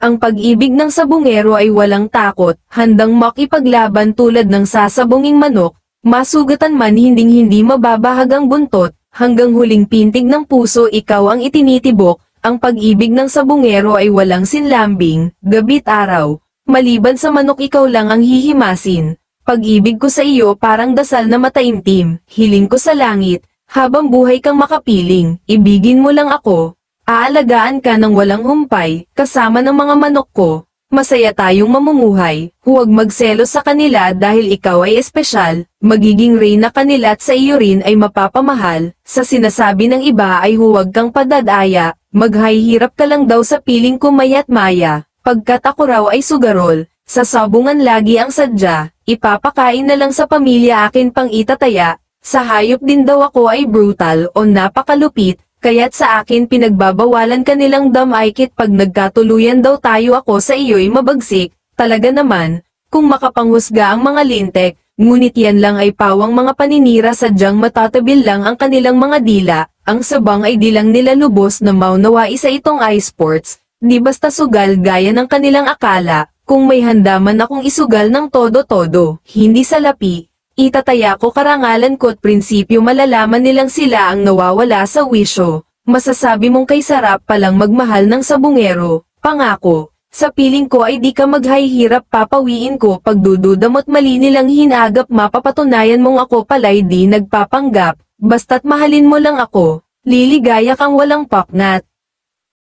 Ang pag-ibig ng sabungero ay walang takot, handang makipaglaban tulad ng sasabunging manok, masugatan man hinding-hindi mababahag ang buntot, hanggang huling pintig ng puso ikaw ang itinitibok. Ang pag-ibig ng sabungero ay walang sinlambing, gabi't araw, maliban sa manok ikaw lang ang hihimasin. Pag-ibig ko sa iyo parang dasal na mataimtim, hiling ko sa langit, habang buhay kang makapiling, ibigin mo lang ako. Aalagaan ka ng walang humpay, kasama ng mga manok ko. Masaya tayong mamumuhay, huwag magselos sa kanila dahil ikaw ay espesyal, magiging reyna kanila at sa iyo rin ay mapapamahal. Sa sinasabi ng iba ay huwag kang padadaya, maghahirap ka lang daw sa piling ko maya't maya. Pagkat ako raw ay sugarol, sa sabungan lagi ang sadya, ipapakain na lang sa pamilya akin pang itataya. Sa hayop din daw ako ay brutal o napakalupit, kaya't sa akin pinagbabawalan kanilang damaykit pag nagkatuluyan daw tayo ako sa iyo'y mabagsik. Talaga naman, kung makapanghusga ang mga lintek, ngunit yan lang ay pawang mga paninira sadyang matatabil lang ang kanilang mga dila, ang sabang ay dilang nila lubos na maunawa isa itong iSports, di basta sugal gaya ng kanilang akala, kung may handa man akong isugal ng todo-todo, hindi salapi. Itataya ko karangalan ko at prinsipyo malalaman nilang sila ang nawawala sa wisyo. Masasabi mong kay sarap palang magmahal ng sabungero, pangako. Sa piling ko ay di ka maghahirap papawiin ko pagdududamot mali nilang hinagap mapapatunayan mong ako pala'y di nagpapanggap, basta't mahalin mo lang ako. Liligaya kang walang paknat.